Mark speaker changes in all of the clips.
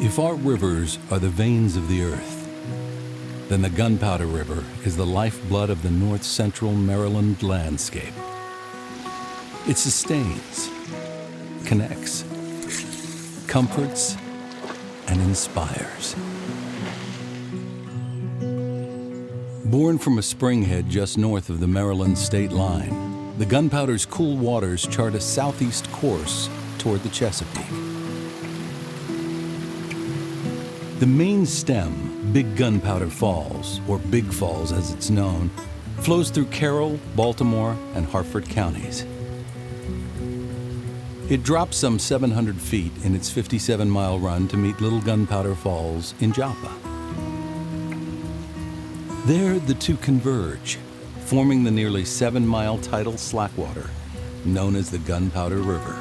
Speaker 1: If our rivers are the veins of the earth, then the Gunpowder River is the lifeblood of the north-central Maryland landscape. It sustains, connects, comforts, and inspires. Born from a springhead just north of the Maryland state line, the Gunpowder's cool waters chart a southeast course toward the Chesapeake. The main stem, Big Gunpowder Falls, or Big Falls as it's known, flows through Carroll, Baltimore, and Harford counties. It drops some 700 feet in its 57-mile run to meet Little Gunpowder Falls in Joppa. There, the two converge, forming the nearly 7-mile tidal slackwater known as the Gunpowder River.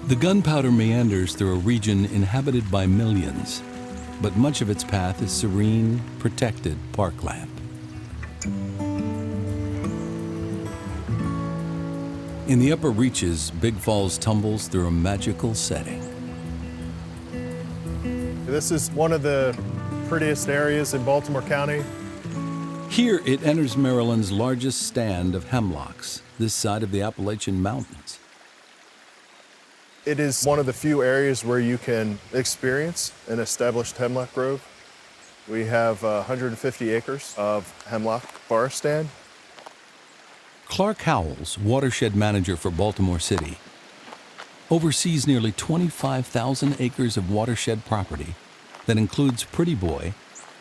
Speaker 1: The Gunpowder meanders through a region inhabited by millions, but much of its path is serene, protected parkland. In the upper reaches, Big Falls tumbles through a magical setting.
Speaker 2: This is one of the prettiest areas in Baltimore County.
Speaker 1: Here, it enters Maryland's largest stand of hemlocks, this side of the Appalachian Mountains.
Speaker 2: It is one of the few areas where you can experience an established hemlock grove. We have 150 acres of hemlock forest stand.
Speaker 1: Clark Howells, watershed manager for Baltimore City, oversees nearly 25,000 acres of watershed property that includes Pretty Boy,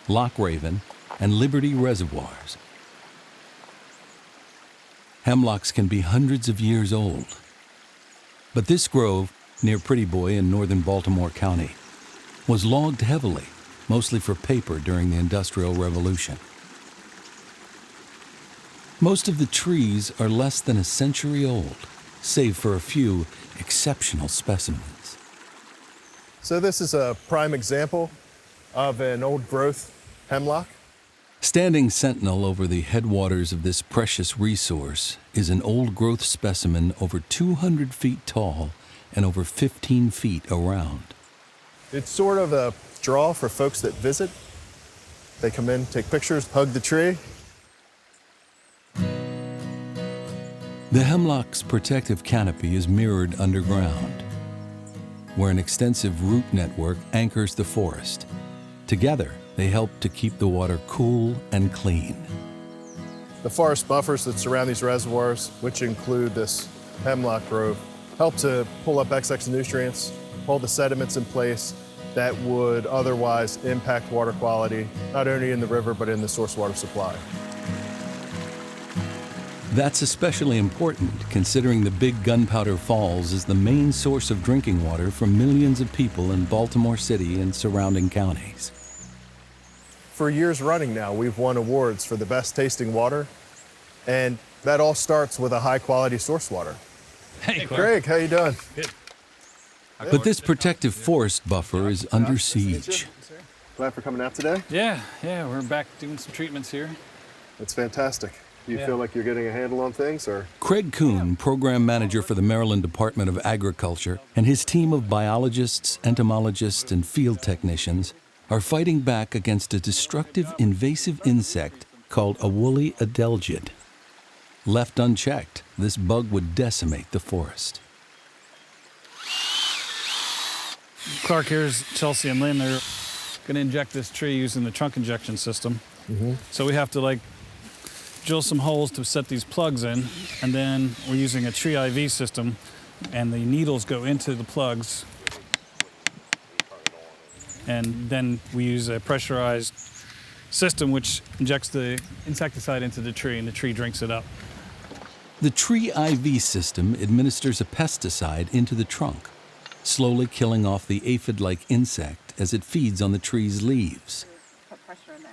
Speaker 1: Loch Raven, and Liberty reservoirs. Hemlocks can be hundreds of years old. But this grove, near Pretty Boy in northern Baltimore County, was logged heavily, mostly for paper during the Industrial Revolution. Most of the trees are less than a century old, save for a few exceptional specimens.
Speaker 2: So this is a prime example of an old growth hemlock.
Speaker 1: Standing sentinel over the headwaters of this precious resource is an old-growth specimen over 200 feet tall and over 15 feet around.
Speaker 2: It's sort of a draw for folks that visit. They come in, take pictures, hug the tree.
Speaker 1: The hemlock's protective canopy is mirrored underground, where an extensive root network anchors the forest. Together, they help to keep the water cool and clean.
Speaker 2: The forest buffers that surround these reservoirs, which include this hemlock grove, help to pull up excess nutrients, hold the sediments in place that would otherwise impact water quality, not only in the river, but in the source water supply.
Speaker 1: That's especially important considering the Big Gunpowder Falls is the main source of drinking water for millions of people in Baltimore City and surrounding counties.
Speaker 2: For years running now, we've won awards for the best tasting water, and that all starts with a high-quality source water.
Speaker 3: Hey,
Speaker 2: Greg, how you doing?
Speaker 3: Good.
Speaker 1: But this protective forest buffer is under siege.
Speaker 2: Glad for coming out today.
Speaker 3: Yeah, we're back doing some treatments here.
Speaker 2: That's fantastic. Do you feel like you're getting a handle on things, or?
Speaker 1: Craig Kuhn, program manager for the Maryland Department of Agriculture, and his team of biologists, entomologists, and field technicians are fighting back against a destructive invasive insect called a woolly adelgid. Left unchecked, this bug would decimate the forest.
Speaker 3: Clark, here's Chelsea and Lynn. They're going to inject this tree using the trunk injection system. So we have to drill some holes to set these plugs in, and then we're using a tree IV system, and the needles go into the plugs. And then we use a pressurized system which injects the insecticide into the tree, and the tree drinks it up.
Speaker 1: The tree IV system administers a pesticide into the trunk, slowly killing off the aphid-like insect as it feeds on the tree's leaves.
Speaker 4: Put pressure in there.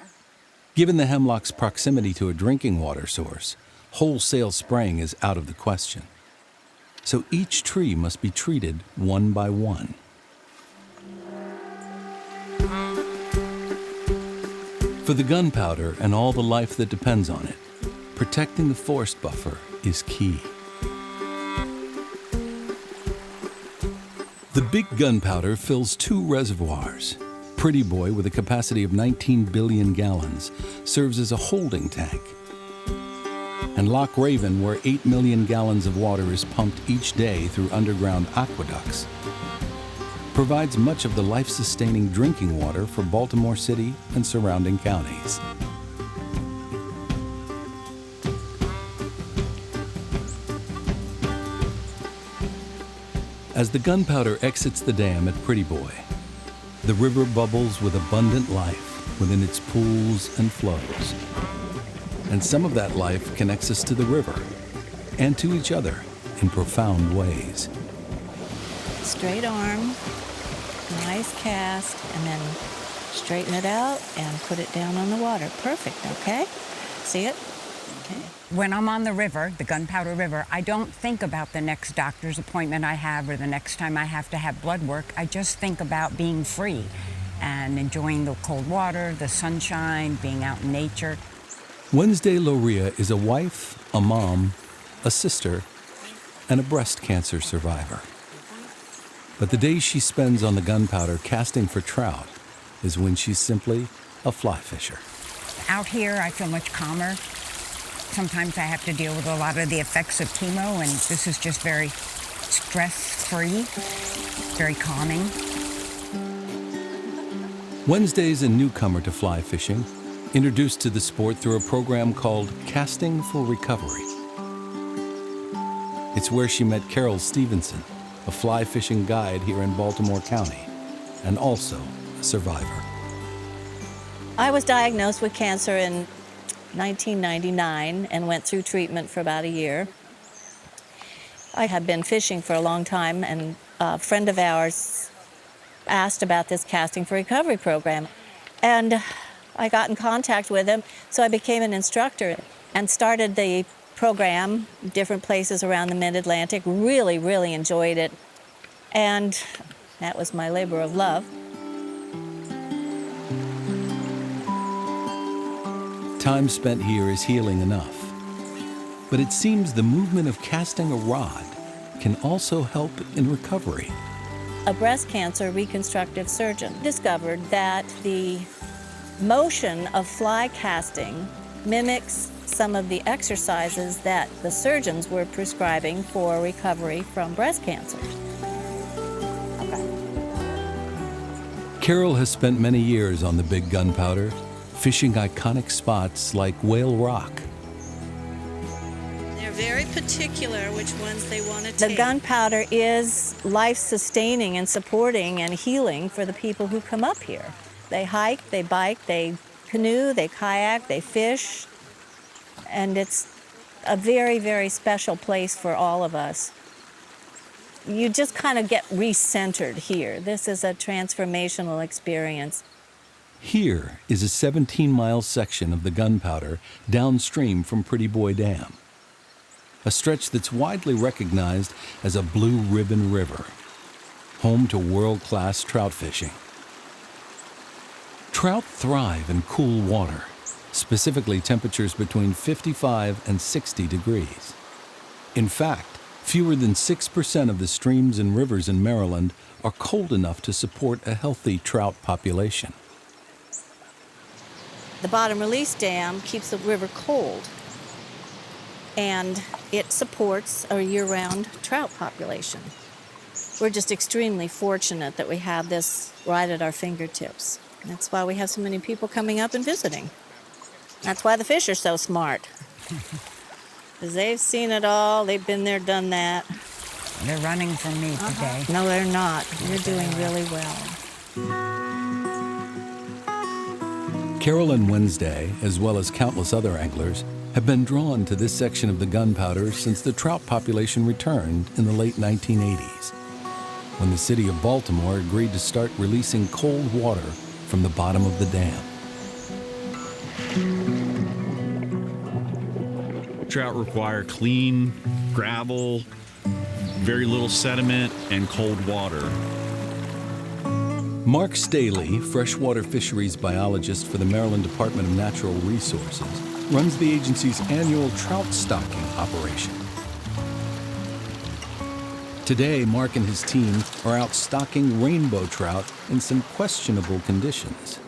Speaker 1: Given the hemlock's proximity to a drinking water source, wholesale spraying is out of the question. So each tree must be treated one by one. For the gunpowder and all the life that depends on it, protecting the forest buffer is key. The Big Gunpowder fills 2 reservoirs. Pretty Boy, with a capacity of 19 billion gallons, serves as a holding tank. And Loch Raven, where 8 million gallons of water is pumped each day through underground aqueducts, provides much of the life-sustaining drinking water for Baltimore City and surrounding counties. As the gunpowder exits the dam at Pretty Boy, the river bubbles with abundant life within its pools and flows. And some of that life connects us to the river and to each other in profound ways.
Speaker 4: Straight arm, nice cast, and then straighten it out and put it down on the water. Perfect, okay? See it? Okay.
Speaker 5: When I'm on the river, the Gunpowder River, I don't think about the next doctor's appointment I have or the next time I have to have blood work. I just think about being free and enjoying the cold water, the sunshine, being out in nature.
Speaker 1: Wednesday Loria is a wife, a mom, a sister, and a breast cancer survivor. But the days she spends on the gunpowder casting for trout is when she's simply a fly fisher.
Speaker 5: Out here, I feel much calmer. Sometimes I have to deal with a lot of the effects of chemo, and this is just very stress-free, very calming.
Speaker 1: Wednesday's a newcomer to fly fishing, introduced to the sport through a program called Casting for Recovery. It's where she met Carol Stevenson, a fly fishing guide here in Baltimore County, and also a survivor.
Speaker 4: I was diagnosed with cancer in 1999 and went through treatment for about a year. I had been fishing for a long time, and a friend of ours asked about this Casting for Recovery program. And I got in contact with him, so I became an instructor and started the program, different places around the mid-Atlantic. Really, really enjoyed it. And that was my labor of love.
Speaker 1: Time spent here is healing enough. But it seems the movement of casting a rod can also help in recovery.
Speaker 4: A breast cancer reconstructive surgeon discovered that the motion of fly casting mimics some of the exercises that the surgeons were prescribing for recovery from breast cancer.
Speaker 1: Carol has spent many years on the Big Gunpowder, fishing iconic spots like Whale Rock.
Speaker 4: They're very particular which ones they want to take. The gunpowder is life-sustaining and supporting and healing for the people who come up here. They hike, they bike, they canoe, they kayak, they fish, and it's a very, very special place for all of us. You just kind of get recentered here. This is a transformational experience.
Speaker 1: Here is a 17-mile section of the Gunpowder downstream from Pretty Boy Dam, a stretch that's widely recognized as a Blue Ribbon River, home to world-class trout fishing. Trout thrive in cool water, specifically temperatures between 55 and 60 degrees. In fact, fewer than 6% of the streams and rivers in Maryland are cold enough to support a healthy trout population.
Speaker 4: The bottom release dam keeps the river cold, and it supports a year-round trout population. We're just extremely fortunate that we have this right at our fingertips. That's why we have so many people coming up and visiting. That's why the fish are so smart. Because they've seen it all, they've been there, done that.
Speaker 5: They're running from me today.
Speaker 4: No, they're not. You're doing really well.
Speaker 1: Carol and Wednesday, as well as countless other anglers, have been drawn to this section of the Gunpowder since the trout population returned in the late 1980s, when the city of Baltimore agreed to start releasing cold water from the bottom of the dam.
Speaker 6: Trout require clean gravel, very little sediment, and cold water.
Speaker 1: Mark Staley, freshwater fisheries biologist for the Maryland Department of Natural Resources, runs the agency's annual trout stocking operation. Today, Mark and his team are out stocking rainbow trout in some questionable conditions.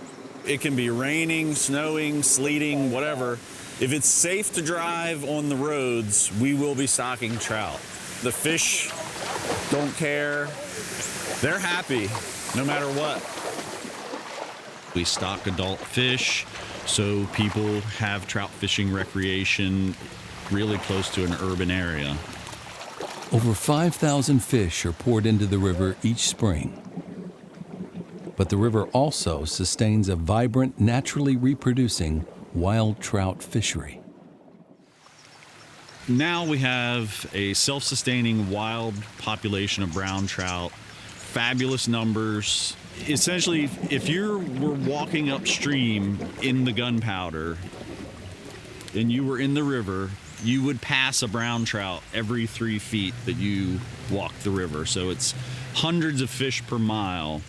Speaker 6: It can be raining, snowing, sleeting, whatever. If it's safe to drive on the roads, we will be stocking trout. The fish don't care. They're happy no matter what. We stock adult fish so people have trout fishing recreation really close to an urban area.
Speaker 1: Over 5,000 fish are poured into the river each spring. But the river also sustains a vibrant, naturally reproducing wild trout fishery.
Speaker 6: Now we have a self-sustaining wild population of brown trout, fabulous numbers. Essentially, if you were walking upstream in the Gunpowder and you were in the river, you would pass a brown trout every 3 feet that you walk the river. So it's hundreds of fish per mile.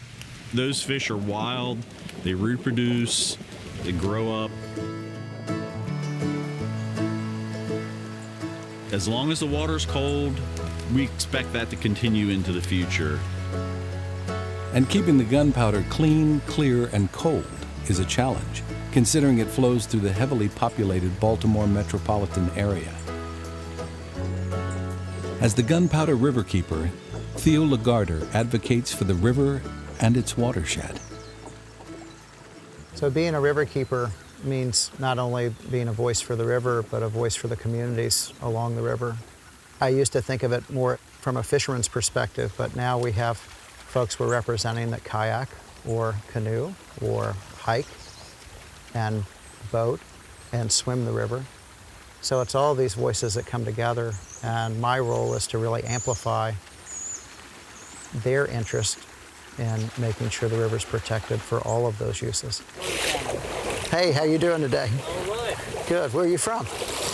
Speaker 6: Those fish are wild, they reproduce, they grow up. As long as the water's cold, we expect that to continue into the future.
Speaker 1: And keeping the Gunpowder clean, clear, and cold is a challenge, considering it flows through the heavily populated Baltimore metropolitan area. As the Gunpowder River keeper, Theo Lagarder advocates for the river and its watershed.
Speaker 7: So being a river keeper means not only being a voice for the river, but a voice for the communities along the river. I used to think of it more from a fisherman's perspective, but now we have folks we're representing that kayak or canoe or hike and boat and swim the river. So it's all these voices that come together, and my role is to really amplify their interest in making sure the river's protected for all of those uses. Hey, how you doing today?
Speaker 8: All right.
Speaker 7: Good. Where are you from?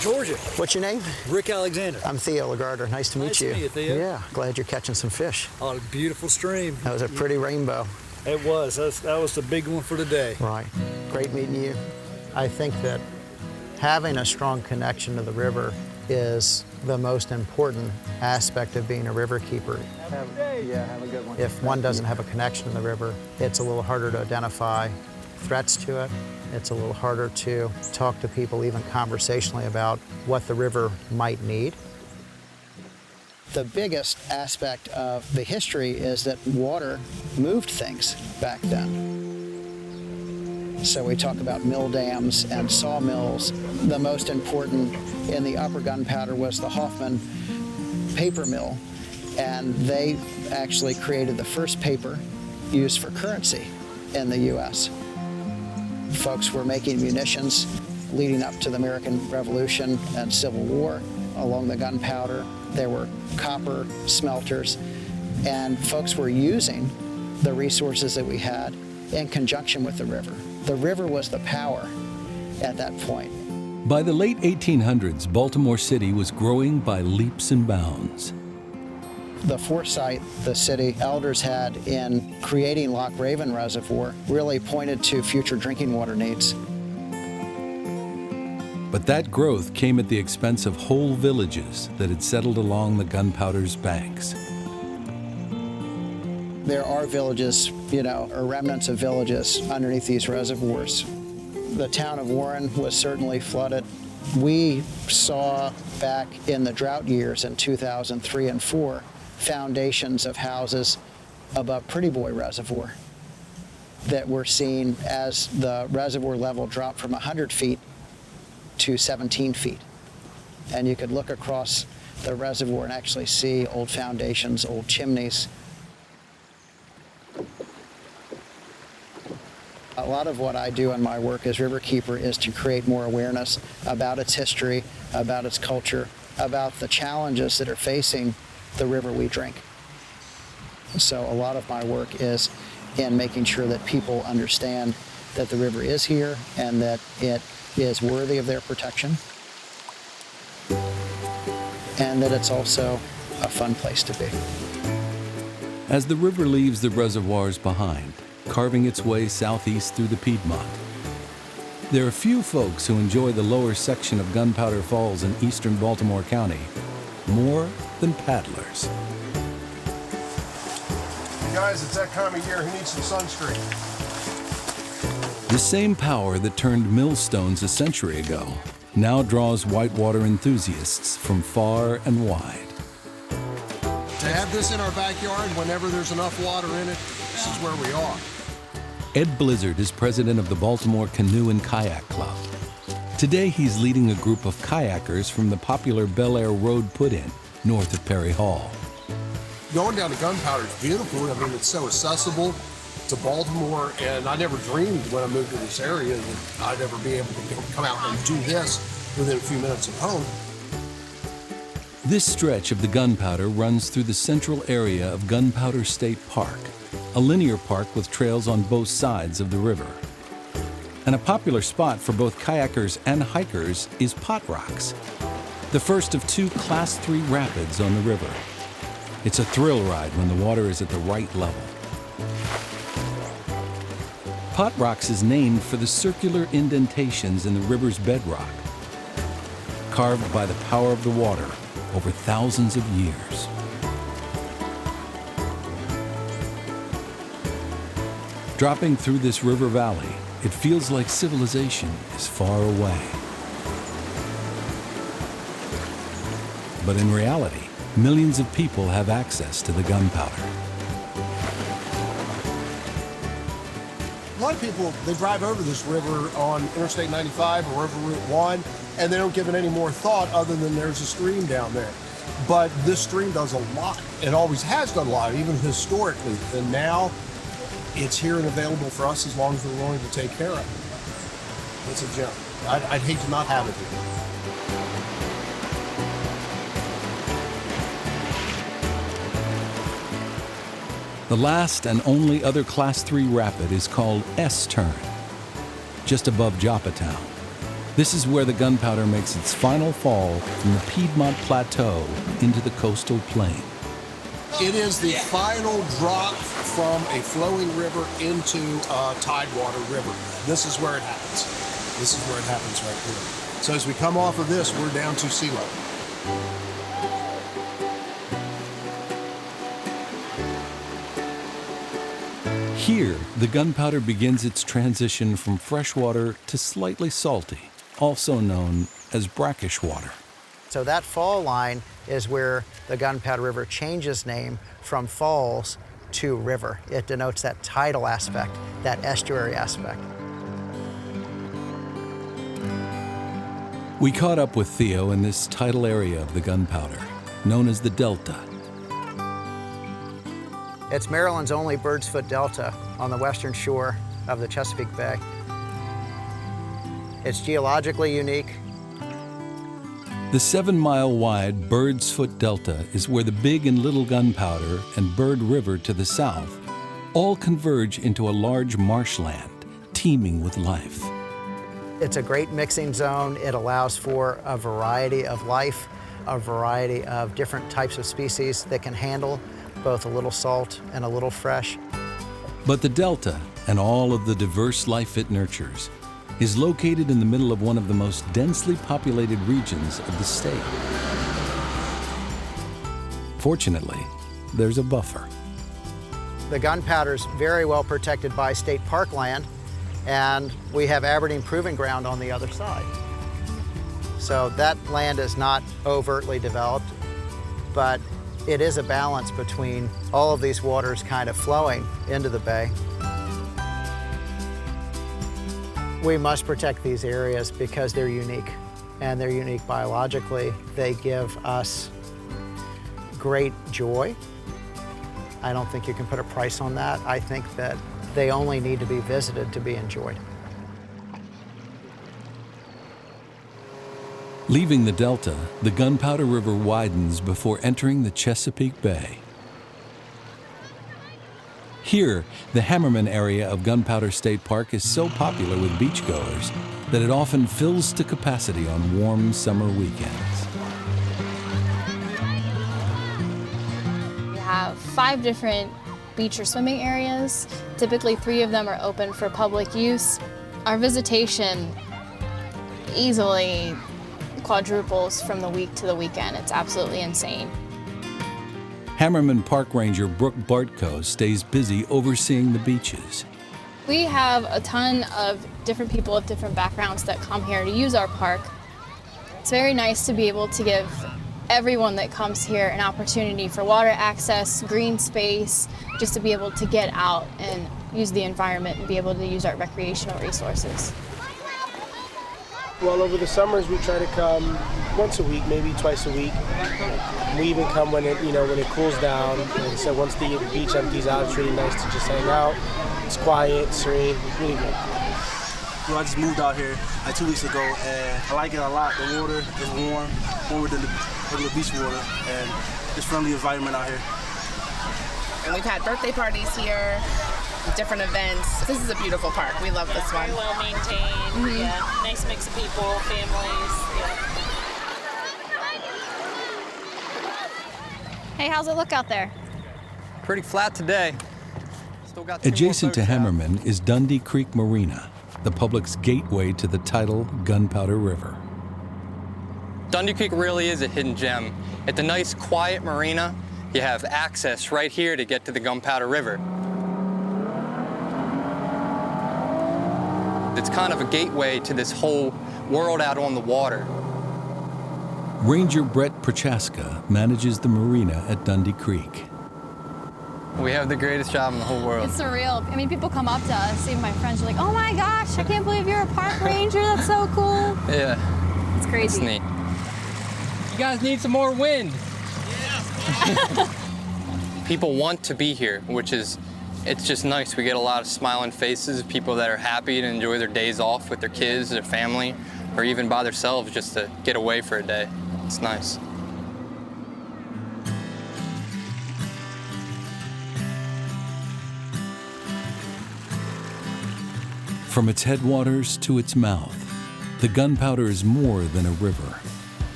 Speaker 8: Georgia.
Speaker 7: What's your name?
Speaker 8: Rick Alexander.
Speaker 7: I'm Theo Lagarder. Nice to meet you.
Speaker 8: Nice to meet you, Theo.
Speaker 7: Yeah, glad you're catching some fish.
Speaker 8: Oh, beautiful stream.
Speaker 7: That was a pretty rainbow.
Speaker 8: It was. That was the big one for today.
Speaker 7: Right. Great meeting you. I think that having a strong connection to the river is the most important aspect of being a river keeper. Have a good one. If one doesn't have a connection to the river, it's a little harder to identify threats to it. It's a little harder to talk to people even conversationally about what the river might need. The biggest aspect of the history is that water moved things back then. So we talk about mill dams and sawmills. The most important in the upper Gunpowder was the Hoffman paper mill, and they actually created the first paper used for currency in the U.S. Folks were making munitions leading up to the American Revolution and Civil War along the Gunpowder. There were copper smelters, and folks were using the resources that we had in conjunction with the river. The river was the power at that point.
Speaker 1: By the late 1800s, Baltimore City was growing by leaps and bounds.
Speaker 7: The foresight the city elders had in creating Loch Raven Reservoir really pointed to future drinking water needs.
Speaker 1: But that growth came at the expense of whole villages that had settled along the Gunpowder's banks.
Speaker 7: There are villages, or remnants of villages underneath these reservoirs. The town of Warren was certainly flooded. We saw back in the drought years in 2003 and 4 foundations of houses above Pretty Boy Reservoir that were seen as the reservoir level dropped from 100 feet to 17 feet. And you could look across the reservoir and actually see old foundations, old chimneys. A lot of what I do in my work as river keeper is to create more awareness about its history, about its culture, about the challenges that are facing the river we drink. So a lot of my work is in making sure that people understand that the river is here and that it is worthy of their protection, and that it's also a fun place to be.
Speaker 1: As the river leaves the reservoirs behind, carving its way southeast through the Piedmont, there are few folks who enjoy the lower section of Gunpowder Falls in eastern Baltimore County more than paddlers.
Speaker 2: Guys, it's that time of year. Who needs some sunscreen?
Speaker 1: The same power that turned millstones a century ago now draws whitewater enthusiasts from far and wide.
Speaker 9: To have this in our backyard whenever there's enough water in it, this is where we are.
Speaker 1: Ed Blizzard is president of the Baltimore Canoe and Kayak Club. Today he's leading a group of kayakers from the popular Bel Air Road put-in north of Perry Hall.
Speaker 9: Going down to Gunpowder is beautiful. I mean, it's so accessible to Baltimore, and I never dreamed when I moved to this area that I'd ever be able to come out and do this within a few minutes of home.
Speaker 1: This stretch of the Gunpowder runs through the central area of Gunpowder State Park, a linear park with trails on both sides of the river. And a popular spot for both kayakers and hikers is Pot Rocks, the first of 2 Class 3 rapids on the river. It's a thrill ride when the water is at the right level. Pot Rocks is named for the circular indentations in the river's bedrock, carved by the power of the water over thousands of years. Dropping through this river valley, it feels like civilization is far away. But in reality, millions of people have access to the Gunpowder.
Speaker 9: A lot of people, they drive over this river on Interstate 95 or over Route 1, and they don't give it any more thought other than there's a stream down there. But this stream does a lot. It always has done a lot, even historically. And now it's here and available for us as long as we're willing to take care of it. It's a gem. I'd hate to not have it here.
Speaker 1: The last and only other Class 3 rapid is called S-Turn, just above Joppatown. This is where the Gunpowder makes its final fall from the Piedmont Plateau into the coastal plain.
Speaker 9: It is the final drop from a flowing river into a tidewater river. This is where it happens. This is where it happens right here. So as we come off of this, we're down to sea level.
Speaker 1: Here, the Gunpowder begins its transition from freshwater to slightly salty, also known as brackish water.
Speaker 7: So that fall line is where the Gunpowder River changes name from falls to river. It denotes that tidal aspect, that estuary aspect.
Speaker 1: We caught up with Theo in this tidal area of the Gunpowder, known as the Delta.
Speaker 7: It's Maryland's only bird's foot delta on the western shore of the Chesapeake Bay. It's geologically unique.
Speaker 1: The 7-mile-wide Bird's Foot Delta is where the Big and Little Gunpowder and Bird River to the south all converge into a large marshland teeming with life.
Speaker 7: It's a great mixing zone. It allows for a variety of life, a variety of different types of species that can handle both a little salt and a little fresh.
Speaker 1: But the Delta, and all of the diverse life it nurtures, is located in the middle of one of the most densely populated regions of the state. Fortunately, there's a buffer.
Speaker 7: The Gunpowder's very well protected by state park land, and we have Aberdeen Proving Ground on the other side. So that land is not overtly developed, but it is a balance between all of these waters kind of flowing into the bay. We must protect these areas because they're unique, and they're unique biologically. They give us great joy. I don't think you can put a price on that. I think that they only need to be visited to be enjoyed.
Speaker 1: Leaving the Delta, the Gunpowder River widens before entering the Chesapeake Bay. Here, the Hammerman area of Gunpowder State Park is so popular with beachgoers that it often fills to capacity on warm summer weekends.
Speaker 10: We have 5 different beach or swimming areas. Typically 3 of them are open for public use. Our visitation easily quadruples from the week to the weekend. It's absolutely insane.
Speaker 1: Hammerman Park Ranger Brooke Bartko stays busy overseeing the beaches.
Speaker 10: We have a ton of different people of different backgrounds that come here to use our park. It's very nice to be able to give everyone that comes here an opportunity for water access, green space, just to be able to get out and use the environment and be able to use our recreational resources.
Speaker 11: Well, over the summers we try to come once a week, maybe twice a week. We even come when it cools down. Like I said, once the beach empties out, it's really nice to just hang out. It's quiet, serene, really good.
Speaker 12: I just moved out here 2 weeks ago, and I like it a lot. The water is warmer than the regular beach water, and it's friendly environment out here.
Speaker 13: And we've had birthday parties here, different events. This is a beautiful park. We love this one.
Speaker 14: Very well maintained. Yeah, nice mix of people, families. Yeah.
Speaker 10: Hey, how's it look out there?
Speaker 15: Pretty flat today. Still got
Speaker 1: Adjacent to Hammerman is Dundee Creek Marina, the public's gateway to the tidal Gunpowder River.
Speaker 15: Dundee Creek really is a hidden gem. At the nice, quiet marina, you have access right here to get to the Gunpowder River. It's kind of a gateway to this whole world out on the water.
Speaker 1: Ranger Brett Prochaska manages the marina at Dundee Creek.
Speaker 15: We have the greatest job in the whole world.
Speaker 10: It's surreal. I mean, people come up to us, even my friends are like, oh my gosh, I can't believe you're a park ranger. That's so cool.
Speaker 15: Yeah.
Speaker 10: It's crazy.
Speaker 15: It's neat. You guys need some more wind. Yeah. People want to be here, it's just nice. We get a lot of smiling faces, people that are happy to enjoy their days off with their kids, their family, or even by themselves just to get away for a day. It's nice.
Speaker 1: From its headwaters to its mouth, the Gunpowder is more than a river.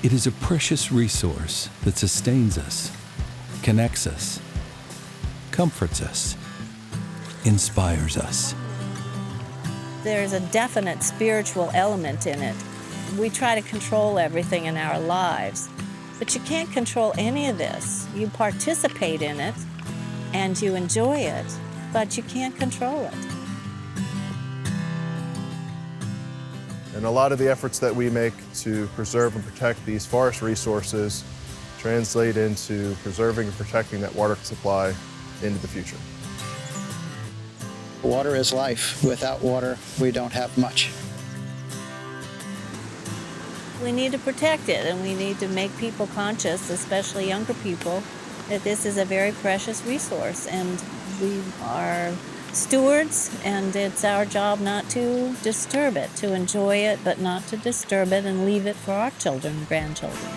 Speaker 1: It is a precious resource that sustains us, connects us, comforts us, inspires us.
Speaker 4: There's a definite spiritual element in it. We try to control everything in our lives, but you can't control any of this. You participate in it and you enjoy it, but you can't control it.
Speaker 2: And a lot of the efforts that we make to preserve and protect these forest resources translate into preserving and protecting that water supply into the future.
Speaker 7: Water is life. Without water, we don't have much.
Speaker 4: We need to protect it, and we need to make people conscious, especially younger people, that this is a very precious resource, and we are stewards, and it's our job not to disturb it, to enjoy it, but not to disturb it and leave it for our children and grandchildren.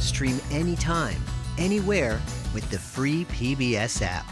Speaker 16: Stream anytime, anywhere with the free PBS app.